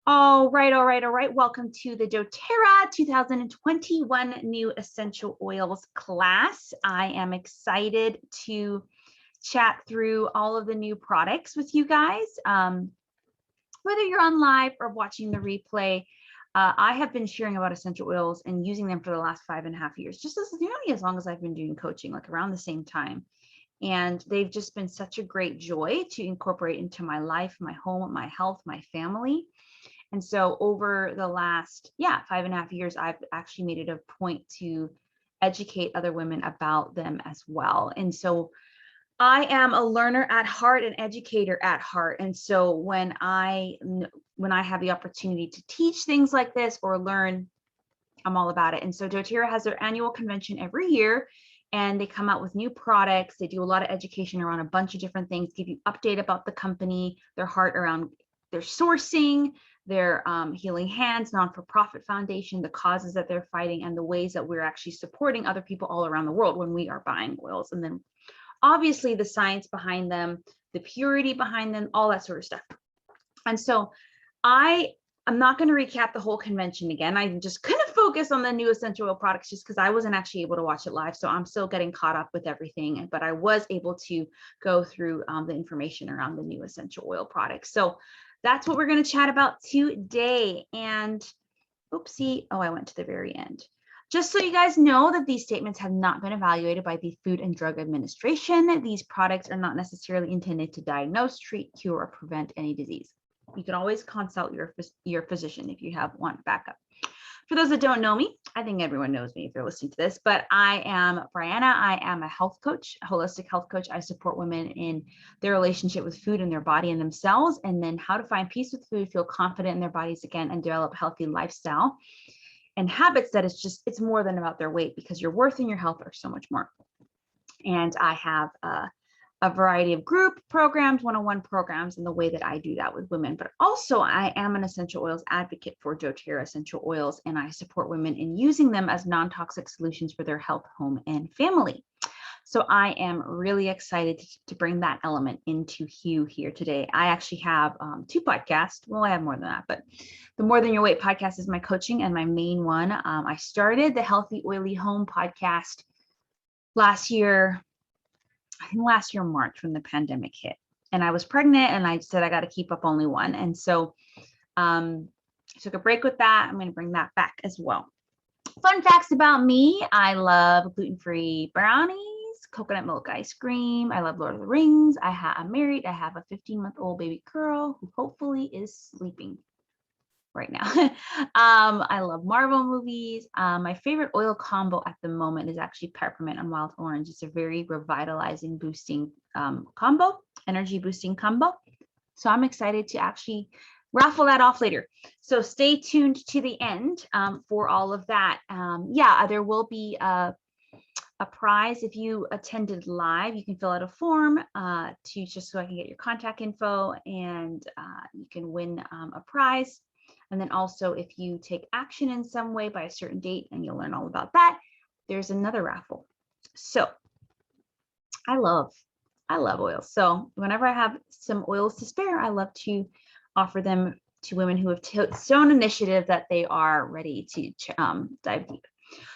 All right, all right, all right. Welcome to the doTERRA 2021 New Essential Oils class. I am excited to chat through all of the new products with you guys. Whether you're on live or watching the replay, I have been sharing about essential oils and using them for the last 5.5 years, just as nearly as long as I've been doing coaching, like around the same time. And they've just been such a great joy to incorporate into my life, my home, my health, my family. And so over the last, 5.5 years, I've actually made it a point to educate other women about them as well. And so I am a learner at heart, an educator at heart. And so when I have the opportunity to teach things like this or learn, I'm all about it. And so doTERRA has their annual convention every year, and they come out with new products. They do a lot of education around a bunch of different things, give you update about the company, their heart around their sourcing, their Healing Hands non-for-profit foundation, the causes that they're fighting, and the ways that we're actually supporting other people all around the world when we are buying oils. And then obviously the science behind them, the purity behind them, all that sort of stuff. And so I'm not going to recap the whole convention again. I'm just going to focus on the new essential oil products just because I wasn't actually able to watch it live. So I'm still getting caught up with everything, but I was able to go through the information around the new essential oil products. So that's what we're going to chat about today. And oopsie, I went to the very end. Just so you guys know that these statements have not been evaluated by the Food and Drug Administration. These products are not necessarily intended to diagnose, treat, cure, or prevent any disease. You can always consult your physician if you have one backup. For those that don't know me, I think everyone knows me if you're listening to this, but I am Brianna. I am a health coach, a holistic health coach. I support women in their relationship with food and their body and themselves, and then how to find peace with food, feel confident in their bodies again, and develop a healthy lifestyle and habits that it's more than about their weight, because your worth and your health are so much more. And I have a variety of group programs, one-on-one programs, and the way that I do that with women. But also I am an essential oils advocate for doTERRA essential oils, and I support women in using them as non-toxic solutions for their health, home, and family. So I am really excited to bring that element into you here today. I actually have 2 podcasts. Well, I have more than that, but the More Than Your Weight podcast is my coaching and my main one. I started the Healthy Oily Home podcast last year, March, when the pandemic hit, and I was pregnant, and I said I got to keep up only one. And so I took a break with that. I'm going to bring that back as well. Fun facts about me: I love gluten-free brownies, coconut milk ice cream. I love Lord of the Rings. I'm married. I have a 15-month-old baby girl who hopefully is sleeping right now. I love Marvel movies. My favorite oil combo at the moment is actually peppermint and wild orange. It's a very revitalizing, boosting combo, energy boosting combo. So I'm excited to actually raffle that off later. So stay tuned to the end for all of that. There will be a prize if you attended live. You can fill out a form just so I can get your contact info, and you can win a prize. And then also, if you take action in some way by a certain date, and you'll learn all about that, there's another raffle. So I love oils. So whenever I have some oils to spare, I love to offer them to women who have shown initiative that they are ready to dive deep.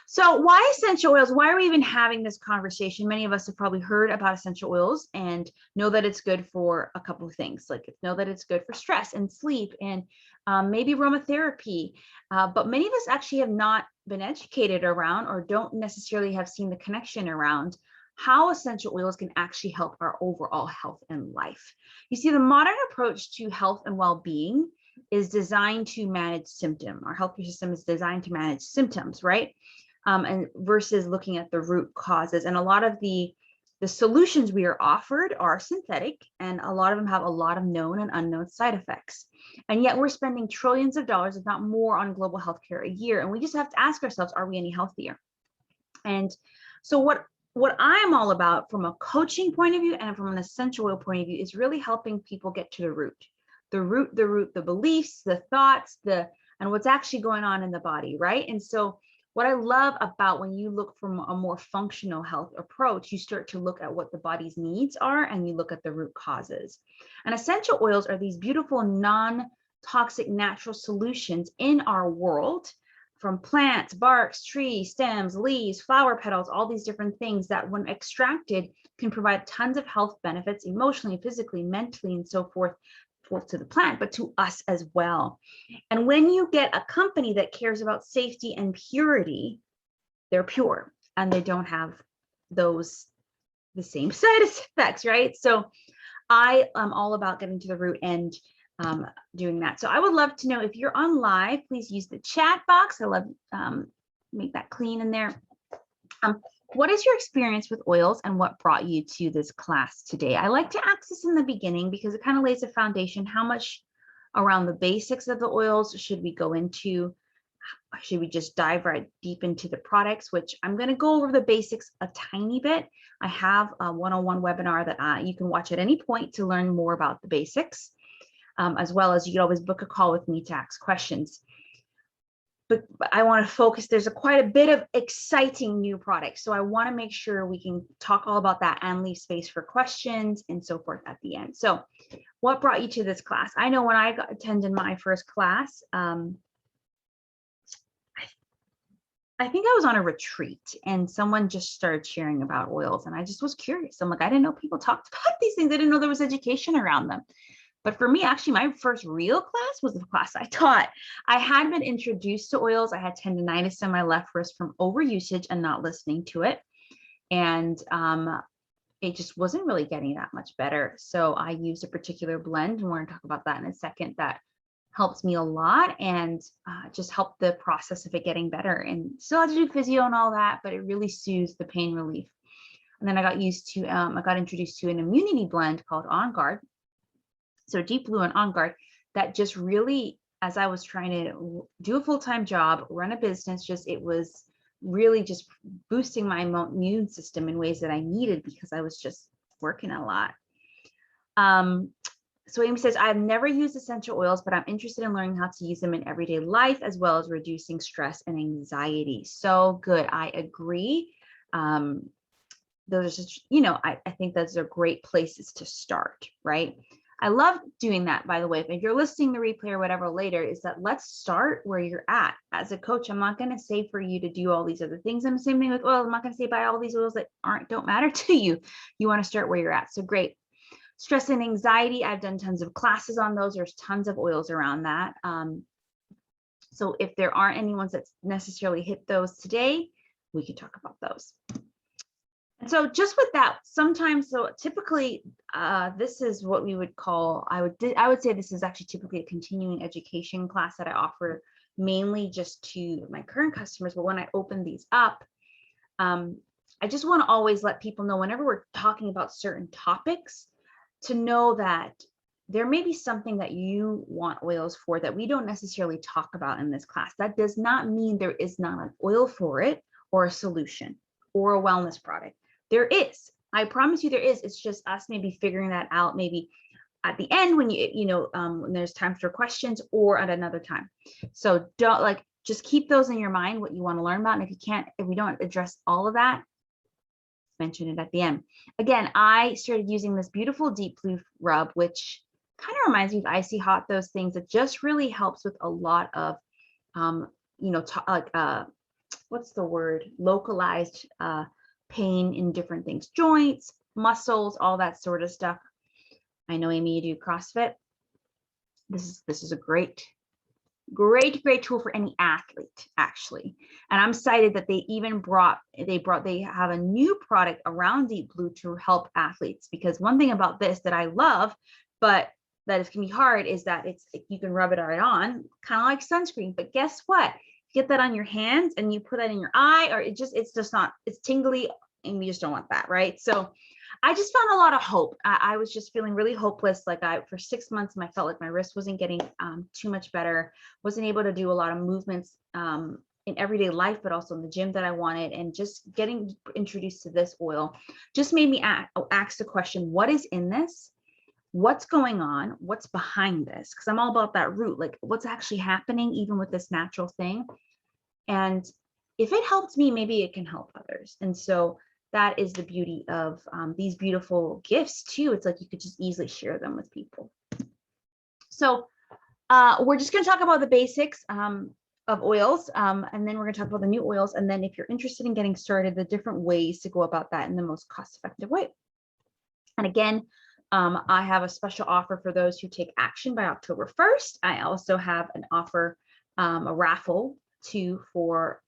So why essential oils? Why are we even having this conversation? Many of us have probably heard about essential oils and know that it's good for a couple of things, like know that it's good for stress and sleep and maybe aromatherapy. But many of us actually have not been educated around, or don't necessarily have seen the connection around, how essential oils can actually help our overall health and life. You see, the modern approach to health and well-being is designed to manage symptoms. Our healthcare system is designed to manage symptoms, right? And versus looking at the root causes. And a lot of the solutions we are offered are synthetic, and a lot of them have a lot of known and unknown side effects. And yet we're spending trillions of dollars, if not more, on global healthcare a year. And we just have to ask ourselves, are we any healthier? And so what I'm all about from a coaching point of view and from an essential oil point of view is really helping people get to the root, the beliefs, the thoughts, and what's actually going on in the body, right? And so what I love about when you look from a more functional health approach, you start to look at what the body's needs are, and you look at the root causes. And essential oils are these beautiful toxic natural solutions in our world, from plants, barks, trees, stems, leaves, flower petals, all these different things that when extracted can provide tons of health benefits emotionally, physically, mentally, and so forth, both to the plant, but to us as well. And when you get a company that cares about safety and purity, they're pure and they don't have the same side effects, right? So I am all about getting to the root and doing that. So I would love to know if you're on live, please use the chat box. I love make that clean in there. What is your experience with oils and what brought you to this class today? I like to ask this in the beginning because it kind of lays a foundation. How much around the basics of the oils should we go into? Should we just dive right deep into the products, which I'm going to go over the basics a tiny bit. I have a one-on-one webinar that you can watch at any point to learn more about the basics, as well as you can always book a call with me to ask questions. But I want to focus, there's quite a bit of exciting new products. So I want to make sure we can talk all about that and leave space for questions and so forth at the end. So what brought you to this class? I know when I attended my first class, I think I was on a retreat and someone just started sharing about oils and I just was curious. I'm like, I didn't know people talked about these things. I didn't know there was education around them. But for me, actually, my first real class was the class I taught. I had been introduced to oils. I had tendinitis in my left wrist from overusage and not listening to it. And it just wasn't really getting that much better. So I used a particular blend, and we're going to talk about that in a second, that helps me a lot and just helped the process of it getting better. And still had to do physio and all that, but it really soothes the pain relief. And then I got introduced to an immunity blend called On Guard. So Deep Blue and On Guard, that just really, as I was trying to do a full-time job, run a business, it was really just boosting my immune system in ways that I needed because I was just working a lot. So Amy says, I've never used essential oils, but I'm interested in learning how to use them in everyday life, as well as reducing stress and anxiety. So good. I agree. Those are just, I think those are great places to start, right? I love doing that, by the way. If you're listening to the replay or whatever later, is that let's start where you're at. As a coach, I'm not going to say for you to do all these other things. I'm the same thing with oil. I'm not going to say buy all these oils that don't matter to you. You want to start where you're at. So great. Stress and anxiety, I've done tons of classes on those. There's tons of oils around that. So if there aren't any ones that necessarily hit those today, we can talk about those. And so just with that, sometimes, so typically, this is what we would call, I would say this is actually typically a continuing education class that I offer mainly just to my current customers. But when I open these up, I just want to always let people know whenever we're talking about certain topics, to know that there may be something that you want oils for that we don't necessarily talk about in this class. That does not mean there is not an oil for it or a solution or a wellness product. There is. I promise you there is. It's just us maybe figuring that out maybe at the end when when there's time for questions or at another time. So just keep those in your mind, what you want to learn about. And if we don't address all of that, mention it at the end. Again, I started using this beautiful Deep Blue rub, which kind of reminds me of Icy Hot, those things that just really helps with a lot of, what's the word? Localized pain in different things, joints, muscles, all that sort of stuff. I know, Amy, you do CrossFit. This is a great tool for any athlete, actually. And I'm excited that they have a new product around Deep Blue to help athletes, because one thing about this that I love, but that it can be hard, is that you can rub it right on, kind of like sunscreen. But guess what? You get that on your hands and you put that in your eye, or it's just not, it's tingly, and we just don't want that, right? So I just found a lot of hope. I was just feeling really hopeless. For 6 months, I felt like my wrist wasn't getting too much better, wasn't able to do a lot of movements in everyday life, but also in the gym that I wanted. And just getting introduced to this oil just made me ask the question, what is in this? What's going on? What's behind this? Because I'm all about that root, like what's actually happening even with this natural thing. And if it helped me, maybe it can help others. And so that is the beauty of these beautiful gifts too. It's like you could just easily share them with people. So We're just going to talk about the basics of oils, and then we're going to talk about the new oils. And then if you're interested in getting started, the different ways to go about that in the most cost-effective way. And again, I have a special offer for those who take action by October 1st. I also have an offer, a raffle for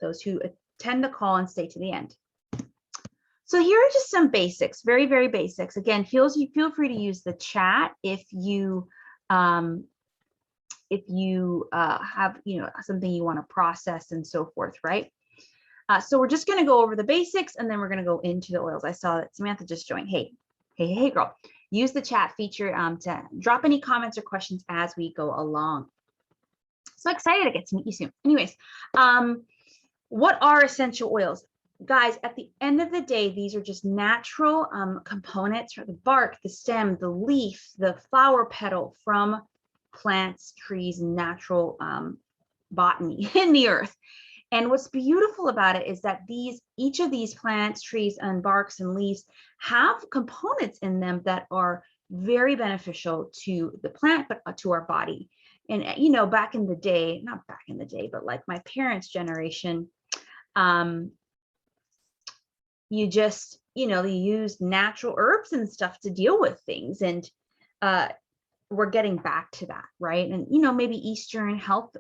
those who attend the call and stay to the end. So here are just some basics, very, very basics. Again, feel free to use the chat if you have, something you want to process and so forth, right? So we're just going to go over the basics and then we're going to go into the oils. I saw that Samantha just joined. Hey, girl. Use the chat feature to drop any comments or questions as we go along. So excited to get to meet you soon. Anyways, what are essential oils? Guys, at the end of the day, these are just natural components for the bark, the stem, the leaf, the flower petal from plants, trees, natural botany in the earth. And what's beautiful about it is that each of these plants, trees, and barks and leaves have components in them that are very beneficial to the plant, but to our body. And back in the day, not back in the day, but like my parents' generation, you just, you use natural herbs and stuff to deal with things. And we're getting back to that, right? And, maybe Eastern health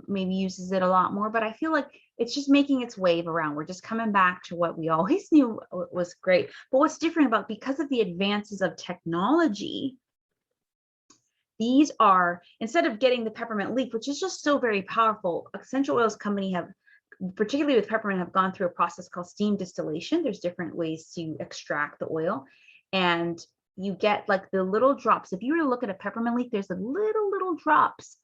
maybe uses it a lot more, but I feel like it's just making its wave around. We're just coming back to what we always knew was great. But what's different because of the advances of technology, these are, instead of getting the peppermint leaf, which is just so very powerful, essential oils company have, particularly with peppermint, have gone through a process called steam distillation. There's different ways to extract the oil, and you get like the little drops. If you were to look at a peppermint leaf, there's a little drops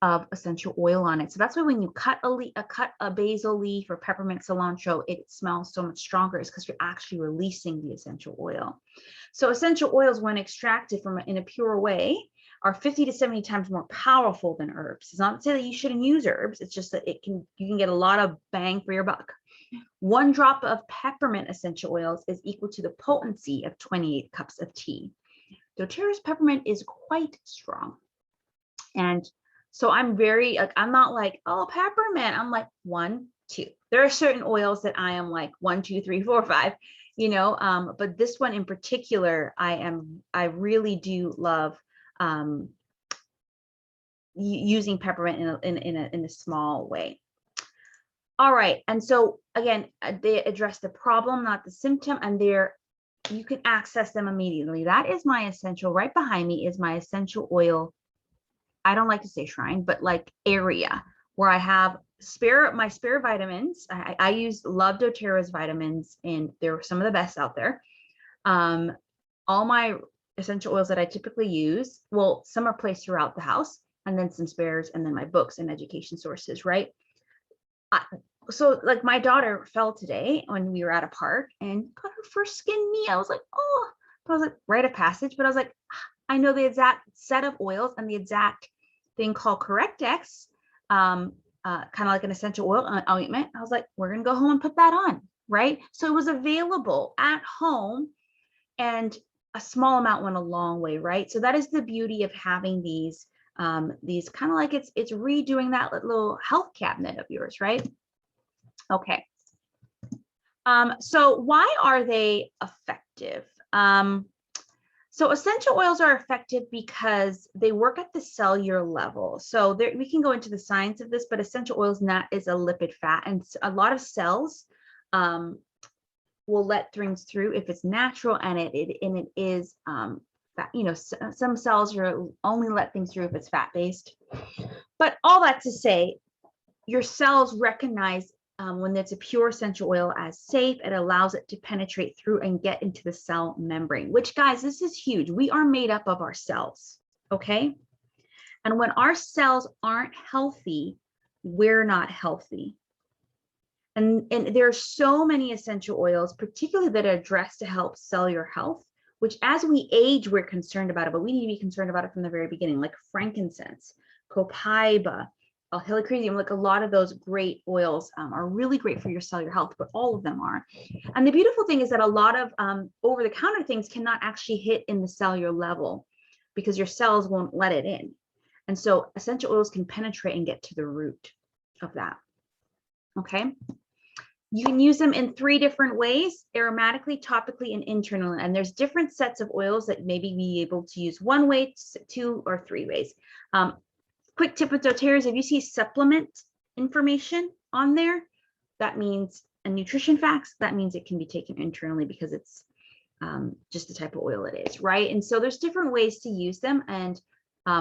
of essential oil on it. So that's why when you cut a basil leaf or peppermint cilantro, it smells so much stronger. It's because you're actually releasing the essential oil. So essential oils, when extracted in a pure way, are 50 to 70 times more powerful than herbs. It's not to say that you shouldn't use herbs. It's just that you can get a lot of bang for your buck. 1 drop of peppermint essential oils is equal to the potency of 28 cups of tea. doTERRA's peppermint is quite strong. And so I'm not like, oh, peppermint. I'm like 1, 2. There are certain oils that I am like 1, 2, 3, 4, 5, but this one in particular, I really do love using peppermint in a small way. All right, and so again, they address the problem, not the symptom, and you can access them immediately. That is my essential. Right behind me is my essential oil. I don't like to say shrine, but like area where I have my spare vitamins. I love doTERRA's vitamins, and they're some of the best out there. All my essential oils that I typically use, well, some are placed throughout the house, and then some spares, and then my books and education sources, right? So like my daughter fell today when we were at a park and got her first skin knee. I was like, oh, but I was like, rite of passage. But I was like, I know the exact set of oils and the exact thing called Correct-X, kind of like an essential oil ointment. I was like, we're going to go home and put that on, right? So it was available at home, and a small amount went a long way, right? So that is the beauty of having these kind of like it's redoing that little health cabinet of yours, right? Okay. So why are they effective? So essential oils are effective because they work at the cellular level. So we can go into the science of this, but essential oils is a lipid fat, and a lot of cells will let things through if it's natural, and it is fat. Some cells only let things through if it's fat-based. But all that to say, your cells recognize when it's a pure essential oil as safe. It allows it to penetrate through and get into the cell membrane, which, guys, this is huge. We are made up of our cells, okay? And when our cells aren't healthy, we're not healthy. And there are so many essential oils, particularly that address to help cellular health, which as we age, we're concerned about it, but we need to be concerned about it from the very beginning, like frankincense, Copaiba, helichrysum. Like a lot of those great oils are really great for your cellular health, but all of them are. And the beautiful thing is that a lot of over-the-counter things cannot actually hit in the cellular level. because your cells won't let it in. And so essential oils can penetrate and get to the root of that. Okay. You can use them in 3 different ways: aromatically, topically, and internally. And there's different sets of oils that maybe be able to use 1 way, 2, or 3 ways. Quick tip with doTERRA is if you see supplement information on there, that means a nutrition facts, that means it can be taken internally because it's just the type of oil it is, right? And so there's different ways to use them, and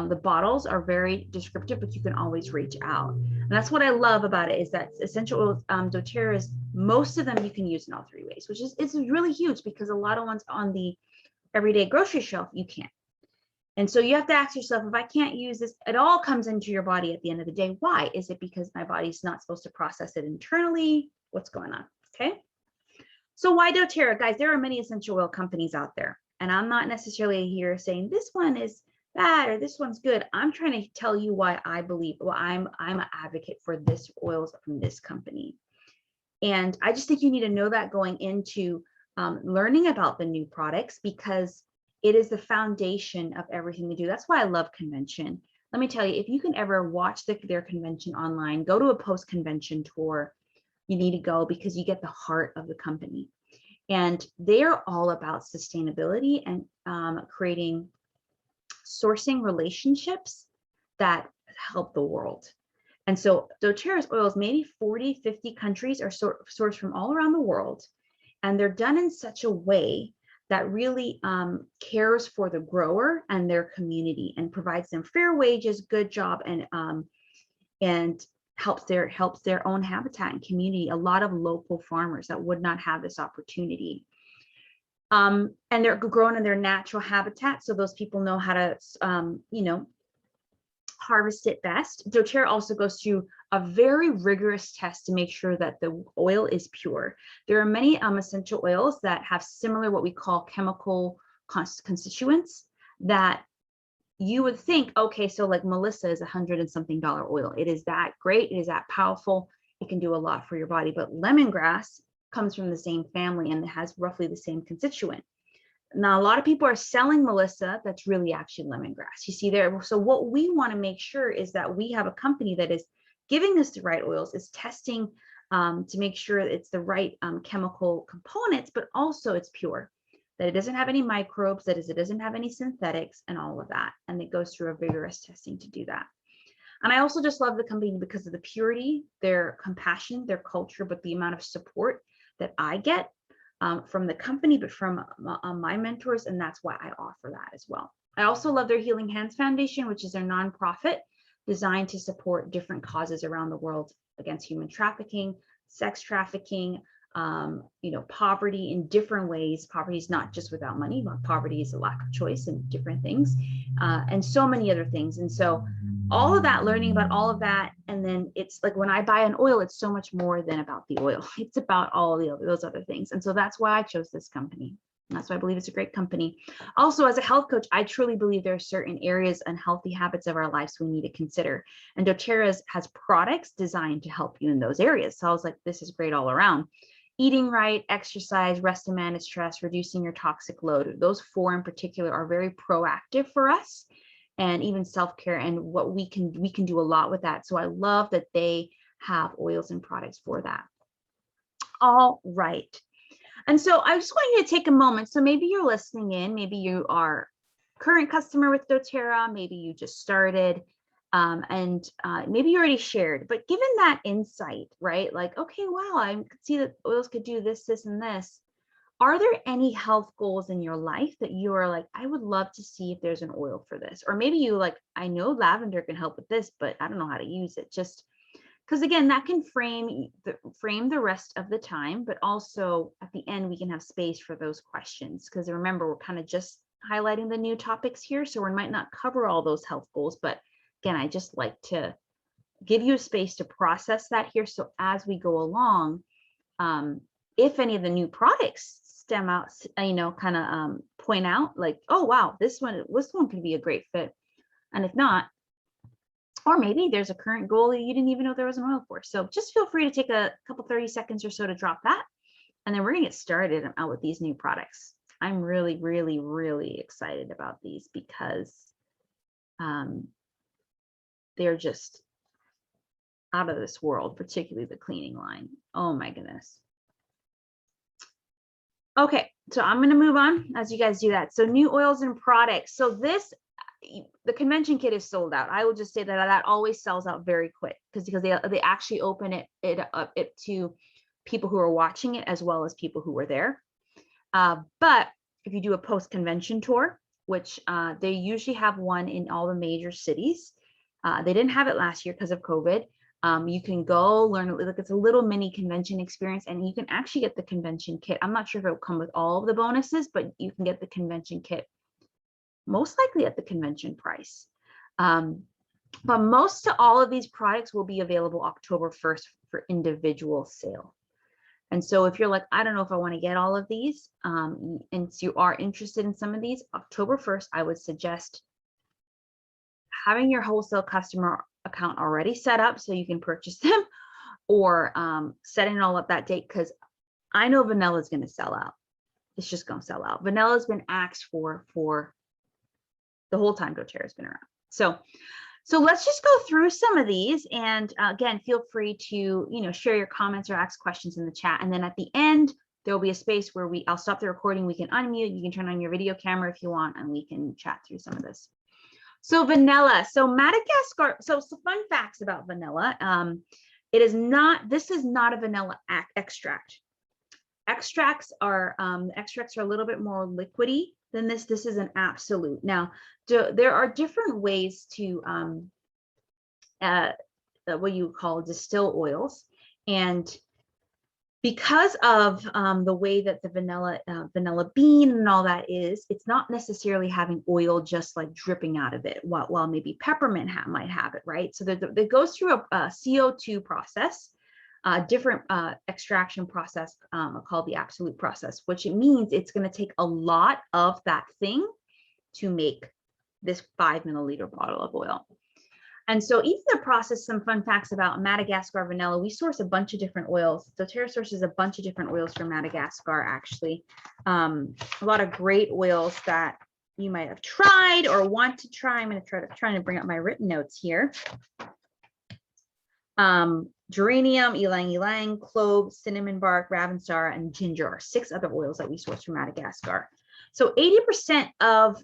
the bottles are very descriptive, but you can always reach out. And that's what I love about it, is that essential oils, doTERRA, is most of them you can use in all 3 ways, which is it's really huge, because a lot of ones on the everyday grocery shelf you can't. And so you have to ask yourself, if I can't use this, it all comes into your body at the end of the day. Why? Is it because my body's not supposed to process it internally? What's going on? Okay. So why doTERRA? Guys, there are many essential oil companies out there, and I'm not necessarily here saying this one is bad or this one's good. I'm trying to tell you why I believe, well, I'm an advocate for this oils from this company. And I just think you need to know that going into learning about the new products, because it is the foundation of everything they do. That's why I love convention. Let me tell you, if you can ever watch their convention online, go to a post-convention tour, you need to go, because you get the heart of the company. And they're all about sustainability and creating sourcing relationships that help the world. And so doTERRA's oils, maybe 40, 50 countries are sourced from all around the world. And they're done in such a way that really cares for the grower and their community, and provides them fair wages, good job, and helps their own habitat and community. A lot of local farmers that would not have this opportunity. And they're grown in their natural habitat, so those people know how to, harvest it best. doTERRA also goes through a very rigorous test to make sure that the oil is pure. There are many essential oils that have similar, what we call chemical constituents, that you would think, okay, so like Melissa is $100 and something oil. It is that great. It is that powerful. It can do a lot for your body. But lemongrass comes from the same family and it has roughly the same constituent. Now, a lot of people are selling Melissa that's really actually lemongrass. You see there. So what we want to make sure is that we have a company that is giving us the right oils, is testing to make sure it's the right chemical components, but also it's pure, that it doesn't have any microbes, that is, it doesn't have any synthetics and all of that. And it goes through a vigorous testing to do that. And I also just love the company because of the purity, their compassion, their culture, but the amount of support that I get from the company, but from my mentors. And that's why I offer that as well. I also love their Healing Hands Foundation, which is their nonprofit designed to support different causes around the world against human trafficking, sex trafficking, poverty in different ways. Poverty is not just without money, but poverty is a lack of choice and different things, and so many other things. And so all of that, learning about all of that, and then it's like when I buy an oil, it's so much more than about the oil. It's about all those other things. And so that's why I chose this company. And that's why I believe it's a great company. Also, as a health coach, I truly believe there are certain areas and healthy habits of our lives we need to consider. And doTERRA has products designed to help you in those areas. So I was like, this is great all around. Eating right, exercise, rest and manage stress, reducing your toxic load. Those 4 in particular are very proactive for us, and even self-care, and what we can do a lot with that. So I love that they have oils and products for that. All right. And so I just want you to take a moment. So maybe you're listening in, maybe you are a current customer with doTERRA, maybe you just started, and maybe you already shared, but given that insight, right? Like, okay, wow, I could see that oils could do this, this, and this. Are there any health goals in your life that you are like, I would love to see if there's an oil for this? Or maybe you like, I know lavender can help with this, but I don't know how to use it. Just because again, that can frame the rest of the time, but also at the end, we can have space for those questions. Because remember, we're kind of just highlighting the new topics here. So we might not cover all those health goals, but again, I just like to give you a space to process that here. So as we go along, if any of the new products stem out, kind of point out like, oh, wow, this one could be a great fit. And if not, or maybe there's a current goal that you didn't even know there was an oil for. So just feel free to take a couple 30 seconds or so to drop that. And then we're gonna get started out with these new products. I'm really, really, really excited about these because they're just out of this world, particularly the cleaning line. Oh my goodness. Okay, so I'm going to move on as you guys do that. So new oils and products. So this, the convention kit is sold out. I will just say that always sells out very quick because they actually open it up to people who are watching it as well as people who were there. But if you do a post-convention tour, which they usually have one in all the major cities, they didn't have it last year because of COVID. You can go learn, like it's a little mini convention experience, and you can actually get the convention kit. I'm not sure if it will come with all of the bonuses, but you can get the convention kit most likely at the convention price. But most to all of these products will be available October 1st for individual sale. And so if you're like, I don't know if I want to get all of these, and you are interested in some of these, October 1st, I would suggest having your wholesale customer account already set up so you can purchase them, or setting it all up that date, because I know vanilla is going to sell out. It's just going to sell out. Vanilla has been asked for the whole time doTERRA has been around. So let's just go through some of these, and again, feel free to share your comments or ask questions in the chat. And then at the end, there will be a space where I'll stop the recording. We can unmute. You can turn on your video camera if you want, and we can chat through some of this. So vanilla. So Madagascar. So some fun facts about vanilla. This is not a vanilla extract. Extracts are a little bit more liquidy than this. This is an absolute. Now, there are different ways to what you call distill oils, and because of the way that the vanilla bean and all that is, it's not necessarily having oil just like dripping out of it, while maybe peppermint might have it, right? So it goes through a CO2 process, different extraction process called the absolute process, which it means it's going to take a lot of that thing to make this 5 milliliter bottle of oil. And so even the process, some fun facts about Madagascar Vanilla, we source a bunch of different oils. doTERRA sources a bunch of different oils from Madagascar, actually. A lot of great oils that you might have tried or want to try. I'm going to try to bring up my written notes here. Geranium, ylang ylang, clove, cinnamon bark, ravenstar, and ginger are 6 other oils that we source from Madagascar. So 80% of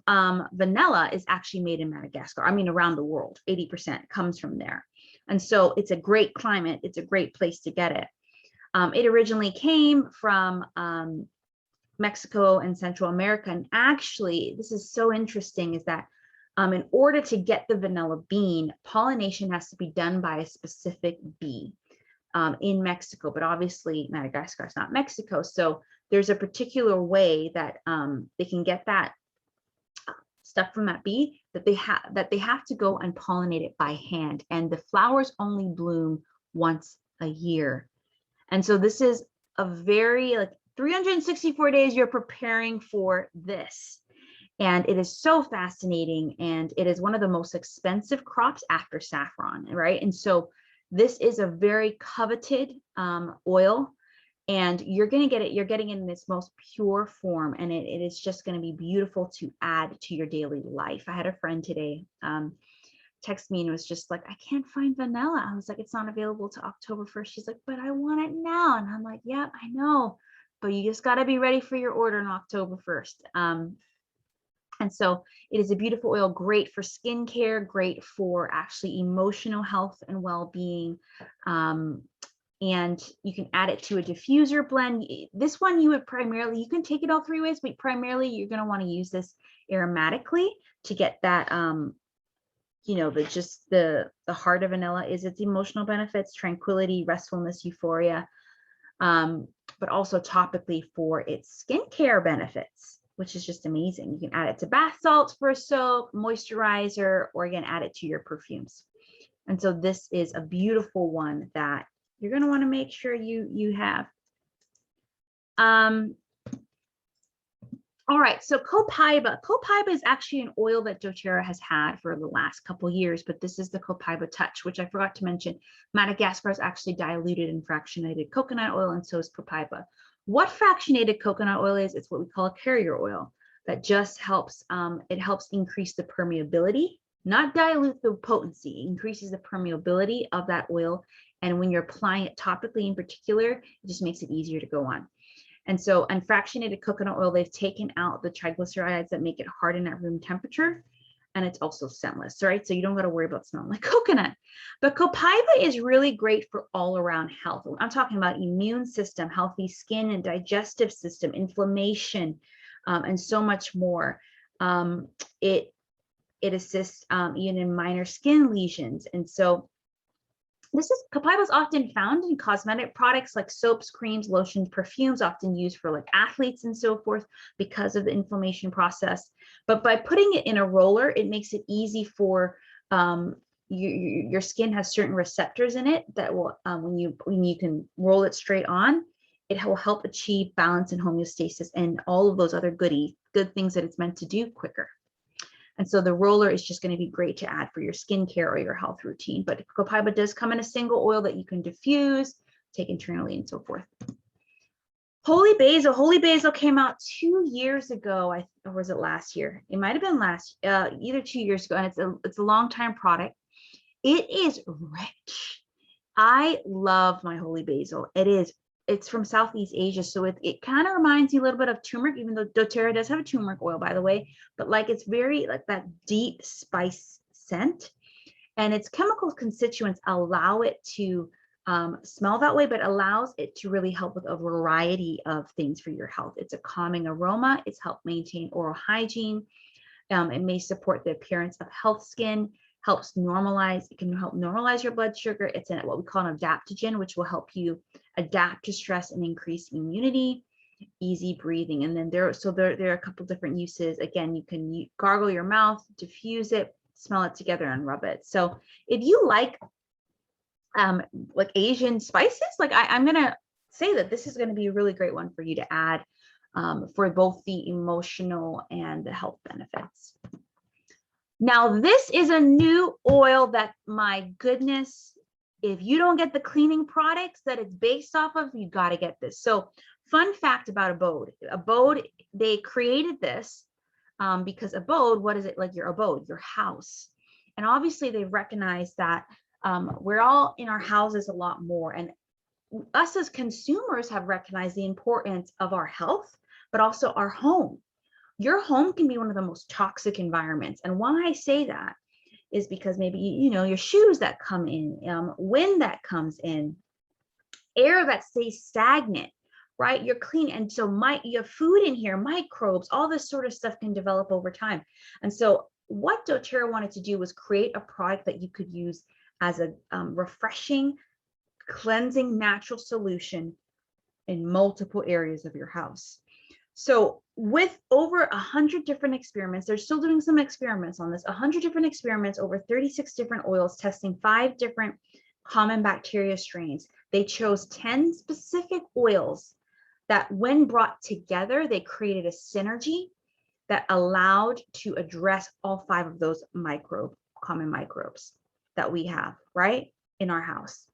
vanilla is actually made in Madagascar. I mean, around the world, 80% comes from there. And so it's a great climate. It's a great place to get it. It originally came from Mexico and Central America. And actually, this is so interesting, is that in order to get the vanilla bean, pollination has to be done by a specific bee in Mexico. But obviously, Madagascar is not Mexico. So there's a particular way that they can get that stuff from that bee, that they have to go and pollinate it by hand. And the flowers only bloom once a year. And so this is a very, like, 364 days you're preparing for this. And it is so fascinating. And it is one of the most expensive crops after saffron, right? And so this is a very coveted oil. And you're going to get it, you're getting it in its most pure form. And it is just going to be beautiful to add to your daily life. I had a friend today text me and was just like, I can't find vanilla. I was like, it's not available to October 1st. She's like, but I want it now. And I'm like, yeah, I know, but you just got to be ready for your order on October 1st. And so it is a beautiful oil, great for skincare, great for actually emotional health and well-being. And you can add it to a diffuser blend. This one you can take it all 3 ways, but primarily you're going to want to use this aromatically to get that, the heart of vanilla is its emotional benefits, tranquility, restfulness, euphoria, but also topically for its skincare benefits, which is just amazing. You can add it to bath salts for a soap, moisturizer, or again, add it to your perfumes. And so this is a beautiful one that you're going to want to make sure you have. All right, so Copaiba. Copaiba is actually an oil that doTERRA has had for the last couple of years, but this is the Copaiba Touch, which I forgot to mention. Madagascar is actually diluted and fractionated coconut oil, and so is Copaiba. What fractionated coconut oil is, it's what we call a carrier oil that just helps, it helps increase the permeability, not dilute the potency, it increases the permeability of that oil. And when you're applying it topically in particular, it just makes it easier to go on. And so unfractionated coconut oil, they've taken out the triglycerides that make it harden at room temperature. And it's also scentless, right? So you don't got to worry about smelling like coconut. But Copaiba is really great for all around health. I'm talking about immune system, healthy skin and digestive system, inflammation, and so much more. It assists even in minor skin lesions. And so Copaiba is often found in cosmetic products like soaps, creams, lotions, perfumes, often used for like athletes and so forth because of the inflammation process. But by putting it in a roller, it makes it easy for your skin has certain receptors in it that will, when you can roll it straight on, it will help achieve balance and homeostasis and all of those other good things that it's meant to do quicker. And so the roller is just going to be great to add for your skincare or your health routine. But Copaiba does come in a single oil that you can diffuse, take internally, and so forth. Holy Basil. Holy Basil came out 2 years ago, or was it last year? It might have been either 2 years ago, and it's a long time product. It is rich. I love my Holy Basil. It's from Southeast Asia, so it kind of reminds me a little bit of turmeric, even though doTERRA does have a turmeric oil, by the way, but like it's very like that deep spice scent, and its chemical constituents allow it to smell that way, but allows it to really help with a variety of things for your health. It's a calming aroma. It's helped maintain oral hygiene. It may support the appearance of health skin, helps normalize. It can help normalize your blood sugar. It's what we call an adaptogen, which will help you adapt to stress and increase immunity, easy breathing. And then there are a couple different uses. Again, you can gargle your mouth, diffuse it, smell it together, and rub it. So if you like Asian spices, like I'm gonna say that this is going to be a really great one for you to add for both the emotional and the health benefits. Now, this is a new oil that, my goodness, if you don't get the cleaning products that it's based off of, you got to get this. So fun fact about Abode. Abode, they created this because Abode, what is it? Like your abode, your house. And obviously they recognize that we're all in our houses a lot more. And us as consumers have recognized the importance of our health, but also our home. Your home can be one of the most toxic environments. And why I say that is because maybe, your shoes that come in, wind that comes in, air that stays stagnant, right? You're clean. And so you have food in here, microbes, all this sort of stuff can develop over time. And so what doTERRA wanted to do was create a product that you could use as a refreshing, cleansing, natural solution in multiple areas of your house. So with over 100 different experiments, they're still doing some experiments on this, 100 different experiments, over 36 different oils, testing 5 different common bacteria strains. They chose 10 specific oils that when brought together, they created a synergy that allowed to address all 5 of those common microbes that we have, right, in our house.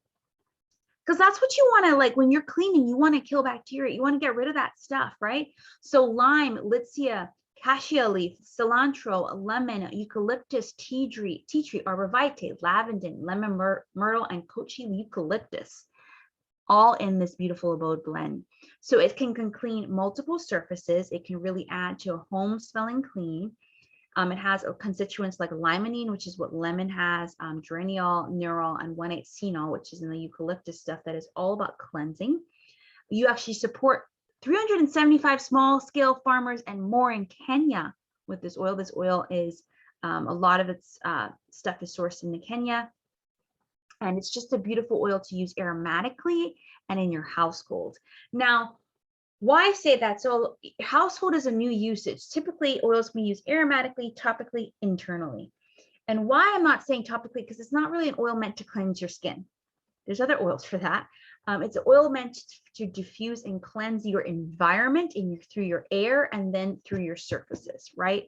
Because that's what you want to, like, when you're cleaning, you want to kill bacteria. You want to get rid of that stuff, right? So lime, lychee, cassia leaf, cilantro, lemon, eucalyptus, tea tree, arborvitae, lavender, lemon myrtle, and kochi eucalyptus, all in this beautiful Abode blend. So it can clean multiple surfaces. It can really add to a home smelling clean. It has constituents like limonene, which is what lemon has, geraniol, nerol, and 1,8-cenol, which is in the eucalyptus stuff that is all about cleansing. You actually support 375 small-scale farmers and more in Kenya with this oil. This oil is, a lot of its stuff is sourced in Kenya. And it's just a beautiful oil to use aromatically and in your household. Now, why say that? So household is a new usage. Typically, oils can be used aromatically, topically, internally. And why I'm not saying topically, because it's not really an oil meant to cleanse your skin. There's other oils for that. It's an oil meant to diffuse and cleanse your environment through your air and then through your surfaces, right?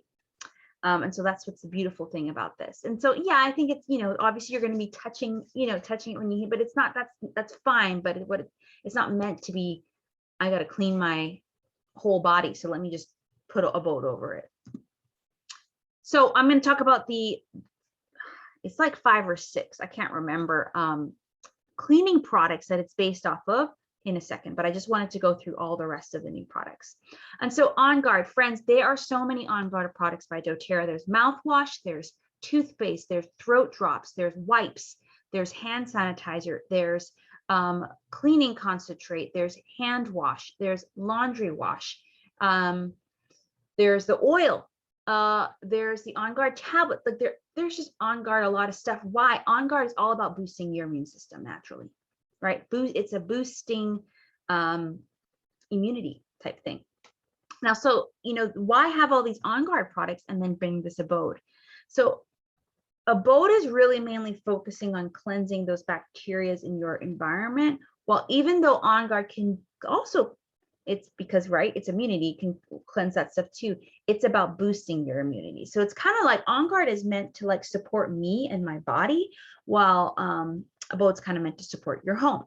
And so that's what's the beautiful thing about this. And so, yeah, I think it's, obviously you're going to be touching it when you, but it's not, that's fine, but it's not meant to be I got to clean my whole body. So let me just put Abode over it. So I'm going to talk about it's like 5 or 6, I can't remember, cleaning products that it's based off of in a second, but I just wanted to go through all the rest of the new products. And so On Guard, friends, there are so many On Guard products by doTERRA. There's mouthwash, there's toothpaste, there's throat drops, there's wipes, there's hand sanitizer, there's cleaning concentrate, there's hand wash, there's laundry wash, there's the oil, there's the On Guard tablet. Like there's just On Guard, a lot of stuff. Why? On Guard is all about boosting your immune system naturally, right? It's a boosting immunity type thing. Now, so, you know, why have all these On Guard products and then bring this Abode? So Abode is really mainly focusing on cleansing those bacteria in your environment. While even though On Guard can also, it's because, right, it's immunity, can cleanse that stuff too. It's about boosting your immunity. So it's kind of like On Guard is meant to like support me and my body, while Abode's kind of meant to support your home.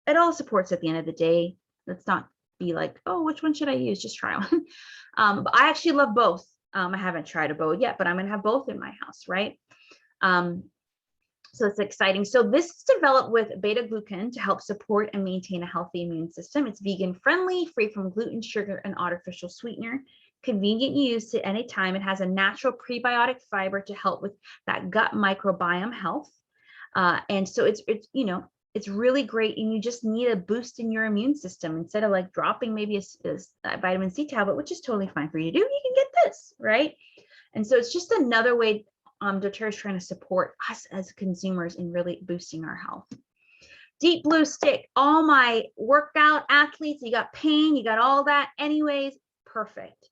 It all supports at the end of the day. Let's not be like, oh, which one should I use? Just try one. But I actually love both. I haven't tried Abode yet, but I'm going to have both in my house, right? So it's exciting. So this is developed with beta-glucan to help support and maintain a healthy immune system. It's vegan friendly, free from gluten, sugar, and artificial sweetener. Convenient use at any time. It has a natural prebiotic fiber to help with that gut microbiome health. And so it's you know, it's really great. And you just need a boost in your immune system. Instead of like dropping maybe a vitamin C tablet, which is totally fine for you to do, you can get this, right? And so it's just another way doTERRA is trying to support us as consumers in really boosting our health. Deep Blue Stick, all my workout athletes, you got pain, you got all that anyways, perfect.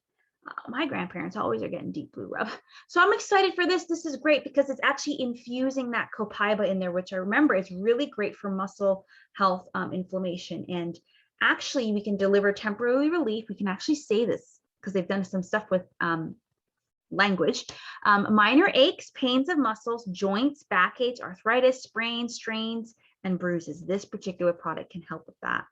My grandparents always are getting Deep Blue rub. So I'm excited for this. This is great because it's actually infusing that Copaiba in there, which I remember is really great for muscle health, inflammation. And actually we can deliver temporary relief. We can actually say this because they've done some stuff with language, minor aches, pains of muscles, joints, backaches, arthritis, sprains, strains, and bruises. This particular product can help with that.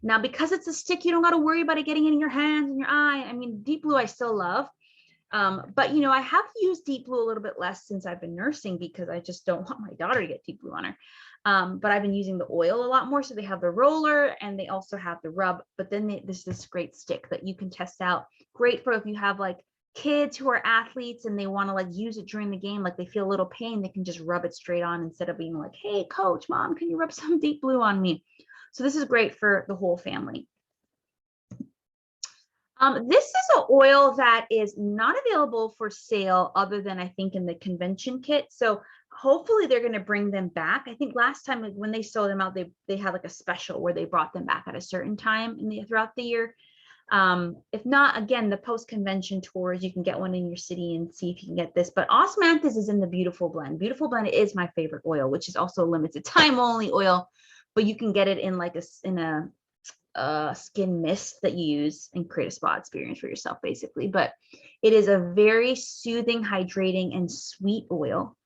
Now, because it's a stick, you don't got to worry about it getting in your hands and your eye. I mean, Deep Blue I still love, but you know, I have used Deep Blue a little bit less since I've been nursing because I just don't want my daughter to get Deep Blue on her. But I've been using the oil a lot more. So they have the roller and they also have the rub, but then there's this great stick that you can test out. Great for if you have like kids who are athletes and they want to like use it during the game, like they feel a little pain, they can just rub it straight on instead of being like, hey coach, mom, can you rub some Deep Blue on me? So this is great for the whole family. This is an oil that is not available for sale other than I think in the convention kit. So hopefully they're going to bring them back. I think last time when they sold them out, they had like a special where they brought them back at a certain time throughout the year. If not, again, the post-convention tours, you can get one in your city and see if you can get this. But Osmanthus is in the Beautiful Blend. Beautiful Blend is my favorite oil, which is also a limited time only oil, but you can get it in like a skin mist that you use and create a spa experience for yourself, basically. But it is a very soothing, hydrating, and sweet oil.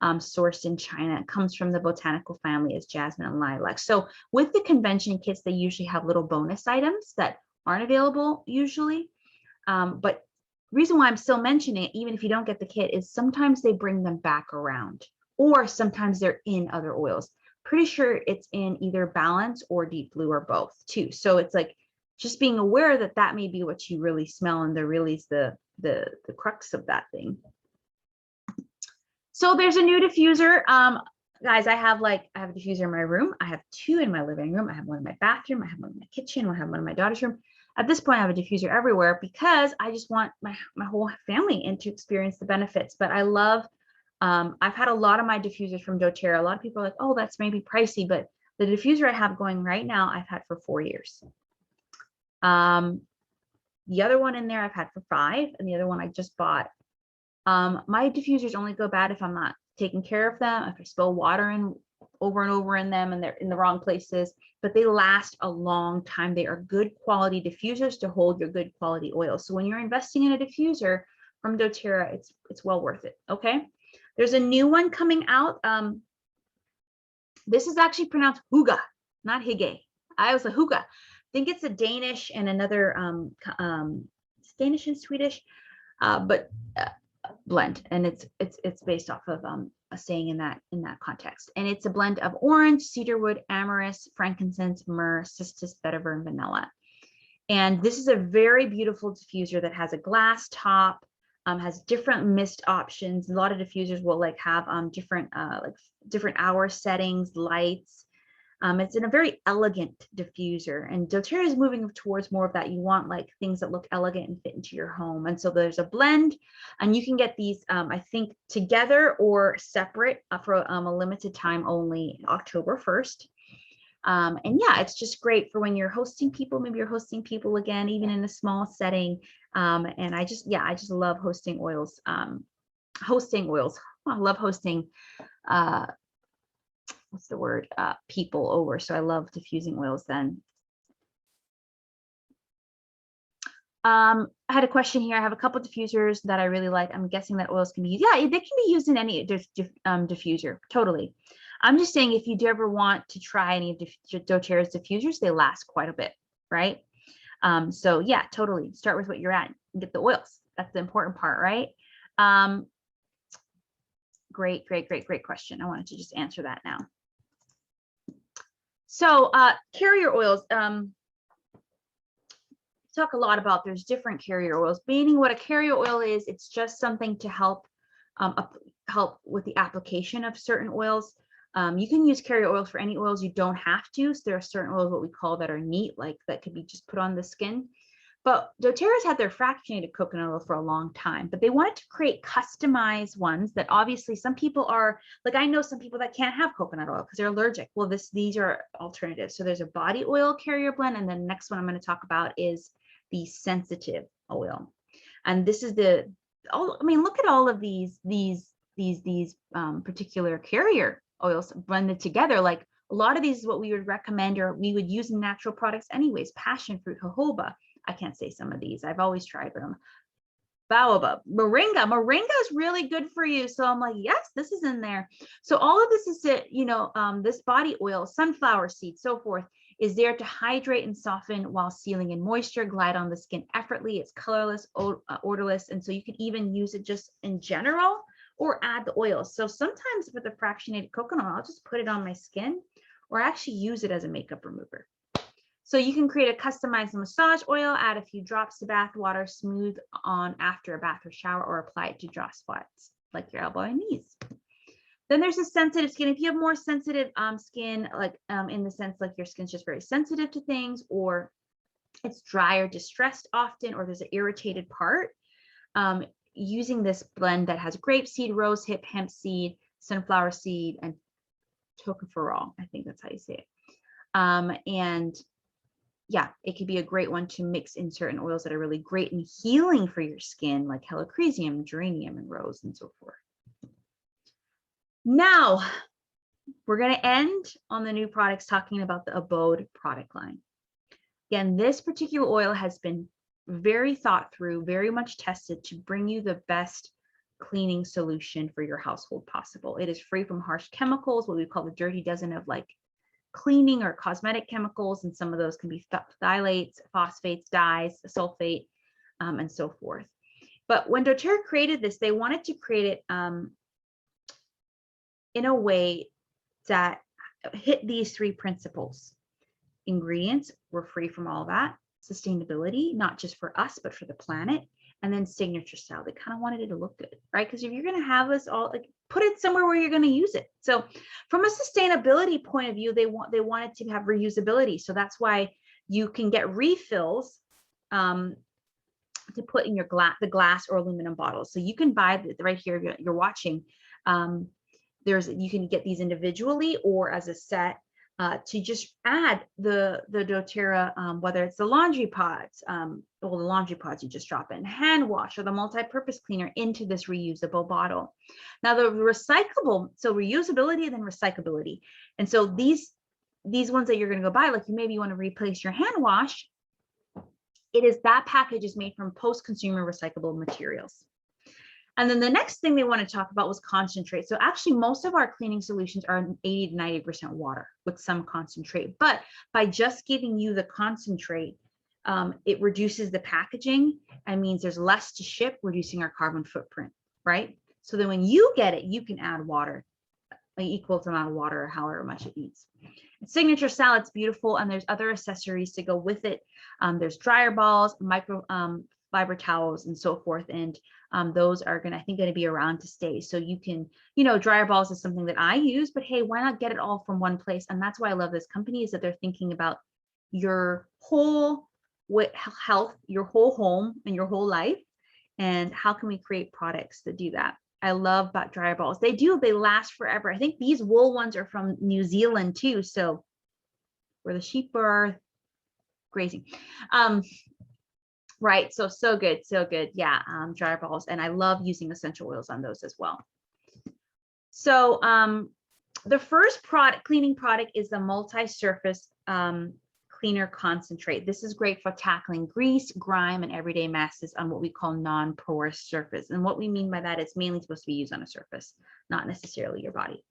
Sourced in China. It comes from the botanical family as jasmine and lilac. So with the convention kits, they usually have little bonus items that aren't available usually, but reason why I'm still mentioning it, even if you don't get the kit, is sometimes they bring them back around, or sometimes they're in other oils. Pretty sure it's in either Balance or Deep Blue or both too. So it's like just being aware that that may be what you really smell, and there really is the crux of that thing. So there's a new diffuser. Guys, I have a diffuser in my room. I have 2 in my living room. I have one in my bathroom. I have one in my kitchen. I have one in my daughter's room. At this point, I have a diffuser everywhere because I just want my whole family to experience the benefits. But I love, I've had a lot of my diffusers from doTERRA. A lot of people are like, oh, that's maybe pricey, but the diffuser I have going right now, I've had for 4 years. The other one in there I've had for 5, and the other one I just bought. My diffusers only go bad if I'm not taking care of them, if I spill water in over and over in them and they're in the wrong places, but they last a long time. They are good quality diffusers to hold your good quality oil. So when you're investing in a diffuser from doTERRA, it's well worth it. Okay. There's a new one coming out. This is actually pronounced Hygge, not Hygge. I was a Hygge. think it's a Danish and another it's Danish and Swedish, but blend, and it's based off of a saying in that context, and it's a blend of orange, cedarwood, amyris, frankincense, myrrh, cistus, vetiver, and vanilla. And this is a very beautiful diffuser that has a glass top, has different mist options. A lot of diffusers will like have different hour settings, lights. It's in a very elegant diffuser, and doTERRA is moving towards more of that. You want like things that look elegant and fit into your home. And so there's a blend, and you can get these, I think, together or separate for a limited time only, October 1st. And yeah, it's just great for when you're hosting people. Maybe you're hosting people again, even in a small setting. And I just love hosting oils. I love hosting what's the word, people over. So I love diffusing oils then. I had a question here. I have a couple diffusers that I really like. I'm guessing that oils can be used. Yeah, they can be used in any diffuser, totally. I'm just saying, if you do ever want to try any of doTERRA's diffusers, they last quite a bit, right? So yeah, totally. Start with what you're at and get the oils. That's the important part, right? Great question. I wanted to just answer that now. So carrier oils, talk a lot about, there's different carrier oils. Meaning what a carrier oil is, it's just something to help with the application of certain oils. You can use carrier oils for any oils. You don't have to. So there are certain oils, what we call, that are neat, like that could be just put on the skin. But doTERRA's had their fractionated coconut oil for a long time, but they wanted to create customized ones that obviously some people are, like, I know some people that can't have coconut oil because they're allergic. Well, these are alternatives. So there's a body oil carrier blend, and then the next one I'm going to talk about is the sensitive oil. And this is I mean, look at all of these particular carrier oils blended together. Like, a lot of these is what we would recommend, or we would use in natural products anyways. Passion fruit, jojoba. I can't say some of these. I've always tried them. Baobab, moringa. Moringa is really good for you. So I'm like, yes, this is in there. So all of this is this body oil, sunflower seeds, so forth, is there to hydrate and soften while sealing in moisture, glide on the skin effortlessly. It's colorless, odorless, and so you can even use it just in general or add the oil. So sometimes with the fractionated coconut, I'll just put it on my skin or actually use it as a makeup remover. So you can create a customized massage oil, add a few drops to bath water, smooth on after a bath or shower, or apply it to dry spots like your elbow and knees. Then there's a sensitive skin. If you have more sensitive skin, like in the sense like your skin's just very sensitive to things, or it's dry or distressed often, or there's an irritated part, using this blend that has grapeseed, rosehip, hemp seed, sunflower seed, and tocopherol, I think that's how you say it. And yeah, it could be a great one to mix in certain oils that are really great and healing for your skin, like helichrysum, geranium, and rose, and so forth. Now, we're going to end on the new products talking about the Abode product line. Again, this particular oil has been very thought through, very much tested to bring you the best cleaning solution for your household possible. It is free from harsh chemicals, what we call the dirty dozen of like cleaning or cosmetic chemicals, and some of those can be phthalates, phosphates, dyes, sulfate, and so forth. But when doTERRA created this, they wanted to create it in a way that hit these three principles. Ingredients were free from all that. Sustainability, not just for us, but for the planet. And then signature style. They kind of wanted it to look good, right? Because if you're going to have this all, like, put it somewhere where you're going to use it. So from a sustainability point of view, they wanted to have reusability. So that's why you can get refills to put in the glass or aluminum bottles. So you can buy right here, you're watching. You can get these individually or as a set. To just add the doTERRA, whether it's the laundry pods, the laundry pods you just drop in, hand wash, or the multi-purpose cleaner into this reusable bottle. Now the recyclable, so reusability and then recyclability. And so these ones that you're going to go buy, like maybe you want to replace your hand wash, that package is made from post-consumer recyclable materials. And then the next thing they want to talk about was concentrate. So actually most of our cleaning solutions are 80 to 90% water with some concentrate, but by just giving you the concentrate, it reduces the packaging and means there's less to ship, reducing our carbon footprint, right? So then when you get it, you can add water, like equal amount of water or however much it needs. Signature salad's beautiful, and there's other accessories to go with it. There's dryer balls, micro fiber towels, and so forth, and those are I think going to be around to stay. So you can, dryer balls is something that I use, but hey, why not get it all from one place? And that's why I love this company, is that they're thinking about your whole health, your whole home, and your whole life, and how can we create products that do that. I love about dryer balls. They last forever. I think these wool ones are from New Zealand too. So where the sheep are grazing. Right. So good. So good. Yeah. Dryer balls. And I love using essential oils on those as well. So the first cleaning product is the multi-surface cleaner concentrate. This is great for tackling grease, grime, and everyday messes on what we call non-porous surface. And what we mean by that is mainly supposed to be used on a surface, not necessarily your body.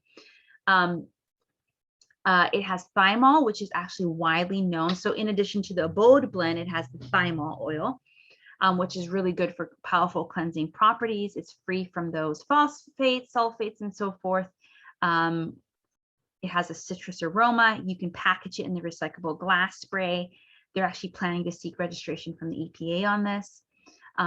It has thymol, which is actually widely known. So in addition to the Abode blend, it has the thymol oil, which is really good for powerful cleansing properties. It's free from those phosphates, sulfates, and so forth. It has a citrus aroma. You can package it in the recyclable glass spray. They're actually planning to seek registration from the EPA on this.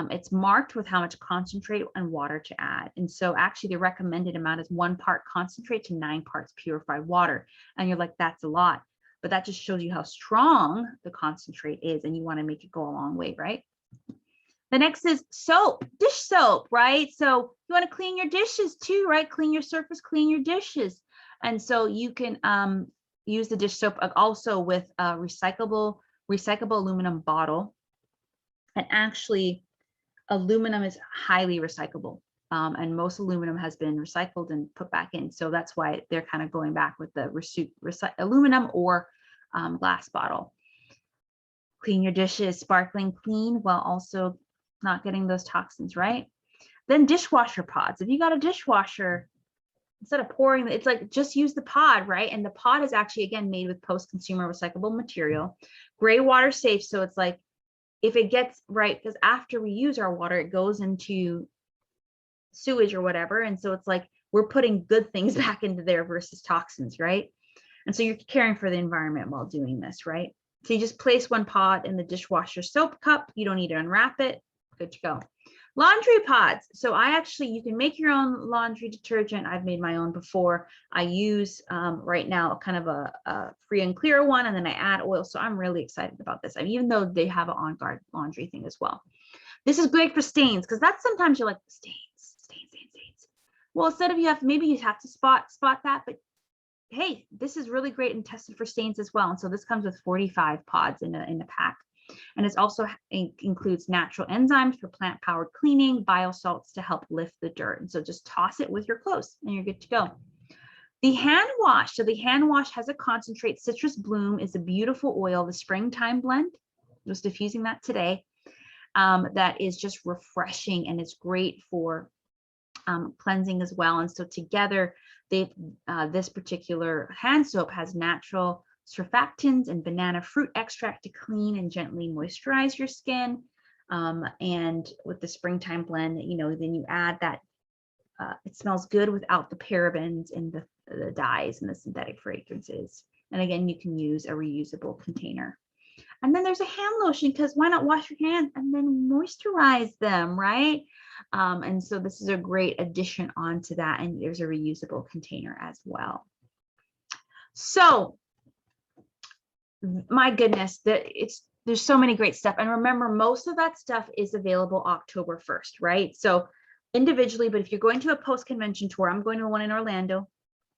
It's marked with how much concentrate and water to add. And so actually the recommended amount is 1 part concentrate to 9 parts purified water. And you're like, that's a lot, but that just shows you how strong the concentrate is, and you want to make it go a long way, right? The next is soap, dish soap, right? So you want to clean your dishes too, right? Clean your surface, clean your dishes. And so you can use the dish soap also with a recyclable aluminum bottle. And actually, aluminum is highly recyclable. And most aluminum has been recycled and put back in. So that's why they're kind of going back with the aluminum or glass bottle. Clean your dishes, sparkling clean, while also not getting those toxins, right? Then dishwasher pods. If you got a dishwasher, instead of pouring, it's like just use the pod, right? And the pod is actually, again, made with post-consumer recyclable material, gray water safe. So it's like, if it gets right, because after we use our water, it goes into sewage or whatever. And so it's like, we're putting good things back into there versus toxins, right? And so you're caring for the environment while doing this, right? So you just place 1 pod in the dishwasher soap cup. You don't need to unwrap it. Good to go. Laundry pods. So you can make your own laundry detergent. I've made my own before. I use right now kind of a free and clear one, and then I add oil. So I'm really excited about this. I mean, even though they have an on guard laundry thing as well. This is great for stains, because that's sometimes you're like, stains. Well, instead of maybe you have to spot that, but hey, this is really great and tested for stains as well. And so this comes with 45 pods in a pack. And it also includes natural enzymes for plant-powered cleaning, biosalts to help lift the dirt. And so just toss it with your clothes and you're good to go. The hand wash. So the hand wash has a concentrate. Citrus Bloom is a beautiful oil, the springtime blend. I was diffusing that today. That is just refreshing, and it's great for cleansing as well. And so together, this particular hand soap has natural surfactants and banana fruit extract to clean and gently moisturize your skin. And with the springtime blend, then you add that. It smells good without the parabens and the dyes and the synthetic fragrances. And again, you can use a reusable container. And then there's a hand lotion, because why not wash your hands and then moisturize them, right? And so this is a great addition onto that. And there's a reusable container as well. So my goodness, there's so many great stuff. And remember, most of that stuff is available October 1st, right? So individually, but if you're going to a post-convention tour, I'm going to one in Orlando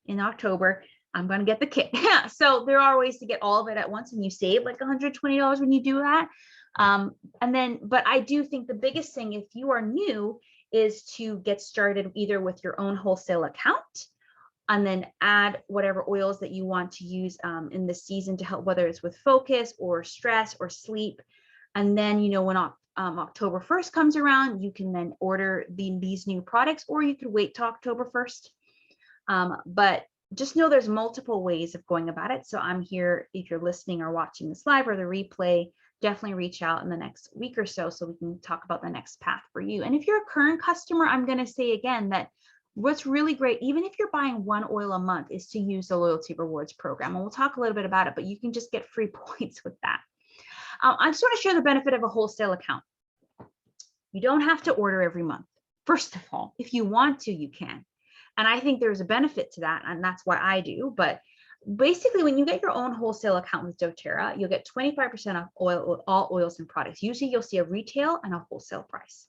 in October, I'm going to get the kit. So there are ways to get all of it at once, and you save like $120 when you do that. But I do think the biggest thing, if you are new, is to get started either with your own wholesale account, and then add whatever oils that you want to use in the season to help, whether it's with focus or stress or sleep. And then, when October 1st comes around, you can then order these new products, or you could wait till October 1st. But just know there's multiple ways of going about it. So I'm here, if you're listening or watching this live or the replay, definitely reach out in the next week or so we can talk about the next path for you. And if you're a current customer, I'm going to say again that what's really great, even if you're buying one oil a month, is to use the loyalty rewards program. And we'll talk a little bit about it, but you can just get free points with that. I just want to share the benefit of a wholesale account. You don't have to order every month. First of all, if you want to, you can. And I think there's a benefit to that, and that's what I do. But basically, when you get your own wholesale account with doTERRA, you'll get 25% off all oils and products. Usually you'll see a retail and a wholesale price.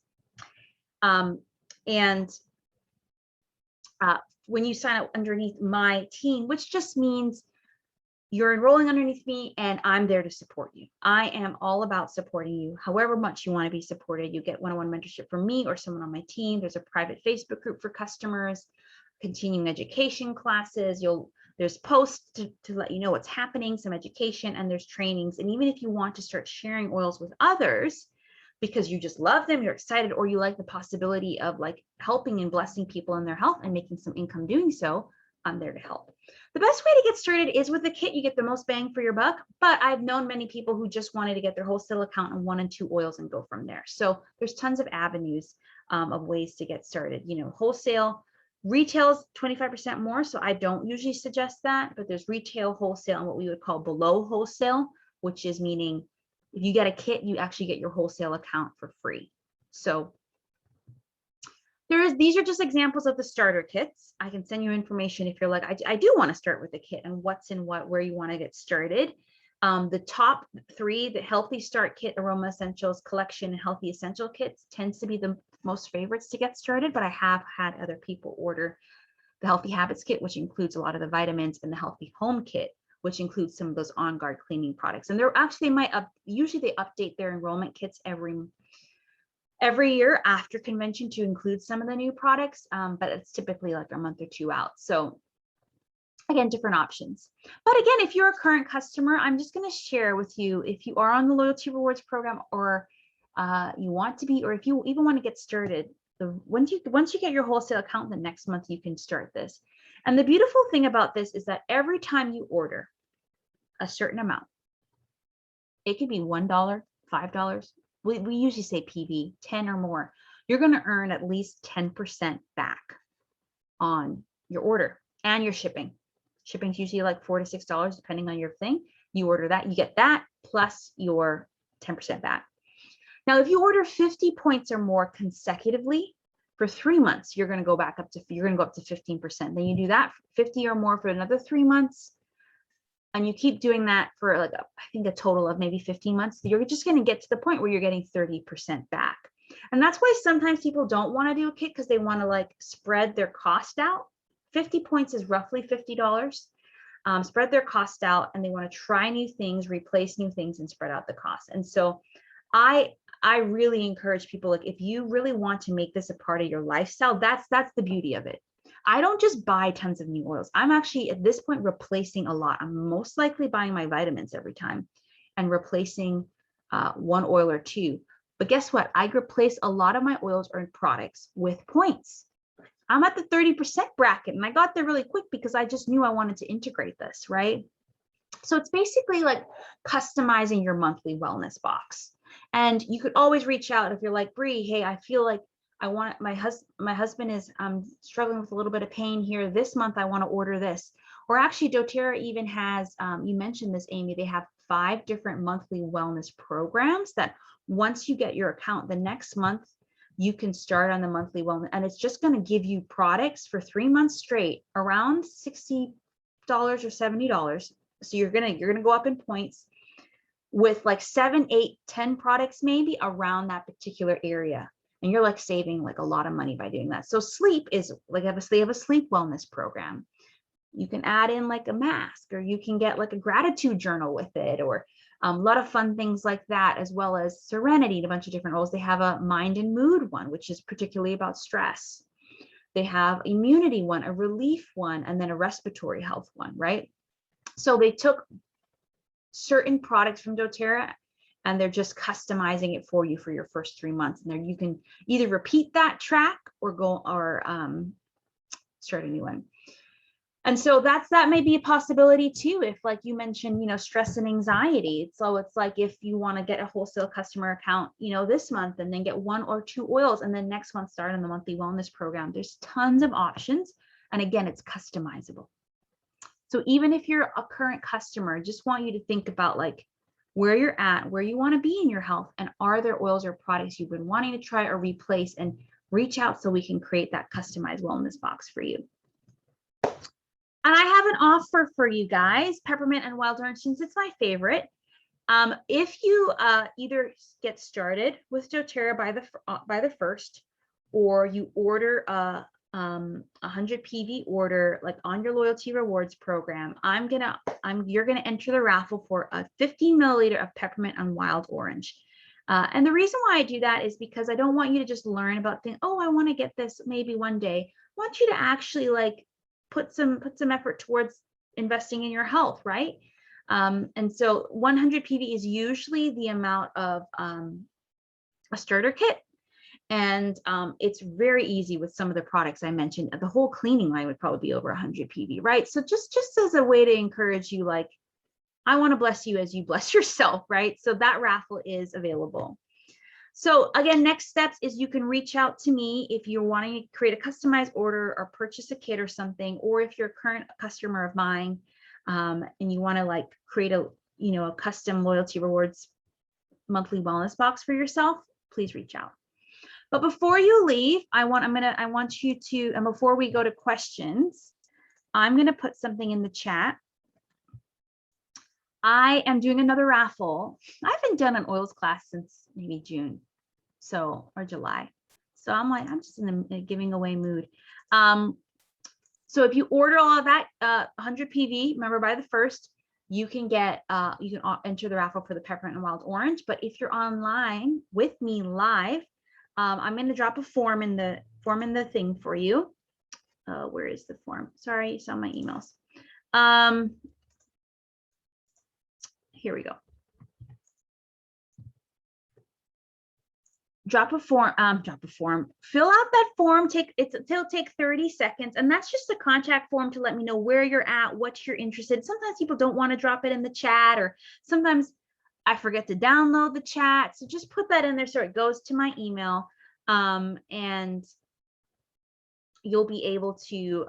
When you sign up underneath my team, which just means you're enrolling underneath me and I'm there to support you. I am all about supporting you. However much you want to be supported, you get one-on-one mentorship from me or someone on my team. There's a private Facebook group for customers, continuing education classes. There's posts to let you know what's happening, some education, and there's trainings. And even if you want to start sharing oils with others because you just love them, you're excited, or you like the possibility of like helping and blessing people in their health and making some income doing so, I'm there to help. The best way to get started is with a kit. You get the most bang for your buck, but I've known many people who just wanted to get their wholesale account in 1 and 2 oils and go from there. So there's tons of avenues of ways to get started. You know, wholesale, retail's 25% more, so I don't usually suggest that, but there's retail, wholesale, and what we would call below wholesale, which is meaning if you get a kit, you actually get your wholesale account for free. So these are just examples of the starter kits. I can send you information if you're like, I do want to start with a kit and what's in what, where you want to get started. The top 3, the Healthy Start Kit, Aroma Essentials Collection, and Healthy Essential Kits tends to be the most favorites to get started, but I have had other people order the Healthy Habits Kit, which includes a lot of the vitamins, and the Healthy Home Kit, which includes some of those on-guard cleaning products. And they're actually, usually they update their enrollment kits every year after convention to include some of the new products, but it's typically like a month or 2 out. So again, different options. But again, if you're a current customer, I'm just going to share with you, if you are on the loyalty rewards program, or you want to be, or if you even want to get started, once you get your wholesale account, the next month you can start this. And the beautiful thing about this is that every time you order a certain amount, it could be $1, $5. We usually say PV, 10 or more. You're going to earn at least 10% back on your order and your shipping. Shipping's usually like $4 to $6, depending on your thing. You order that, you get that plus your 10% back. Now, if you order 50 points or more consecutively for 3 months, you're going to go up to 15%. Then you do that 50 or more for another 3 months. And you keep doing that for like, I think a total of maybe 15 months, you're just going to get to the point where you're getting 30% back. And that's why sometimes people don't want to do a kit, because they want to like spread their cost out. 50 points is roughly $50. Spread their cost out, and they want to try new things, replace new things, and spread out the cost. And so I really encourage people, like, if you really want to make this a part of your lifestyle, that's the beauty of it. I don't just buy tons of new oils. I'm actually at this point replacing a lot. I'm most likely buying my vitamins every time and replacing 1 oil or 2. But guess what? I replace a lot of my oils or products with points. I'm at the 30% bracket, and I got there really quick because I just knew I wanted to integrate this, right? So it's basically like customizing your monthly wellness box. And you could always reach out if you're like, Bree, hey, I feel like my husband is struggling with a little bit of pain here this month. I want to order this. Or actually, doTERRA even has, you mentioned this, Amy, they have 5 different monthly wellness programs that once you get your account, the next month you can start on the monthly wellness, and it's just going to give you products for 3 months straight around $60 or $70. So you're gonna go up in points with like 7, 8, 10 products maybe around that particular area. And you're like saving like a lot of money by doing that. So sleep is like, they have a sleep wellness program. You can add in like a mask, or you can get like a gratitude journal with it, or a lot of fun things like that, as well as serenity and a bunch of different roles. They have a mind and mood one, which is particularly about stress. They have immunity one, a relief one, and then a respiratory health one, right? So they took certain products from doTERRA and they're just customizing it for you for your first 3 months. And then you can either repeat that track or go or start a new one. And so that may be a possibility too, if like you mentioned, you know, stress and anxiety. So it's like if you want to get a wholesale customer account, you know, this month and then get 1 or 2 oils and then next month start on the monthly wellness program. There's tons of options. And again, it's customizable. So even if you're a current customer, just want you to think about like where you're at, where you want to be in your health, and are there oils or products you've been wanting to try or replace, and reach out so we can create that customized wellness box for you. And I have an offer for you guys, peppermint and wild orange, since it's my favorite. If you either get started with doTERRA by the 1st, or you order a 100 PV order like on your loyalty rewards program, you're gonna enter the raffle for a 15 milliliter of peppermint and wild orange. And the reason why I do that is because I don't want you to just learn about things. Oh, I want to get this maybe one day. I want you to actually like put some effort towards investing in your health, right? And so 100 PV is usually the amount of a starter kit. And it's very easy with some of the products I mentioned. The whole cleaning line would probably be over 100 PV, right? So just as a way to encourage you, like, I want to bless you as you bless yourself, right? So that raffle is available. So again, next steps is you can reach out to me if you're wanting to create a customized order or purchase a kit or something, or if you're a current customer of mine and you want to like create a custom loyalty rewards monthly wellness box for yourself, please reach out. But before you leave, I want you to, and before we go to questions, I'm going to put something in the chat. I am doing another raffle. I haven't done an oils class since maybe June, or July. So I'm just in a giving away mood. So if you order all of that 100 PV, remember by the 1st, you can enter the raffle for the peppermint and wild orange. But if you're online with me live, I'm going to drop a form in the thing for you. Where is the form? Sorry, it's on my emails. Here we go. Drop a form, fill out that form, it'll take 30 seconds. And that's just a contact form to let me know where you're at, what you're interested in. Sometimes people don't want to drop it in the chat, or sometimes I forget to download the chat. So just put that in there so it goes to my email, and you'll be able to,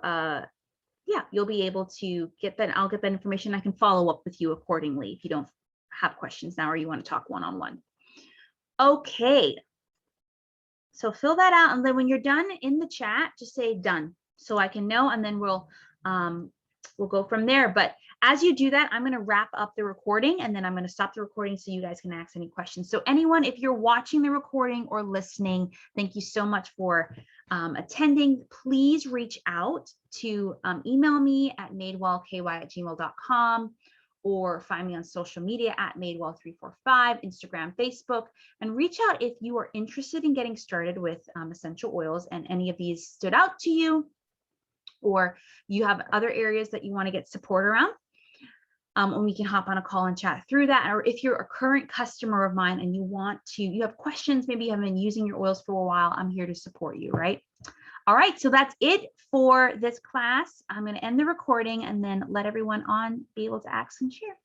get that. I'll get that information. I can follow up with you accordingly if you don't have questions now or you want to talk one-on-one. Okay. So fill that out, and then when you're done in the chat, just say done so I can know, and then we'll go from there. But as you do that, I'm going to wrap up the recording, and then I'm going to stop the recording so you guys can ask any questions. So anyone, if you're watching the recording or listening, thank you so much for attending. Please reach out to email me at madewellky@gmail.com, or find me on social media at madewell345, Instagram, Facebook, and reach out if you are interested in getting started with essential oils and any of these stood out to you, or you have other areas that you want to get support around. And we can hop on a call and chat through that. Or if you're a current customer of mine and you have questions, maybe you haven't been using your oils for a while, I'm here to support you, right? All right, so that's it for this class. I'm going to end the recording and then let everyone on be able to ask and share.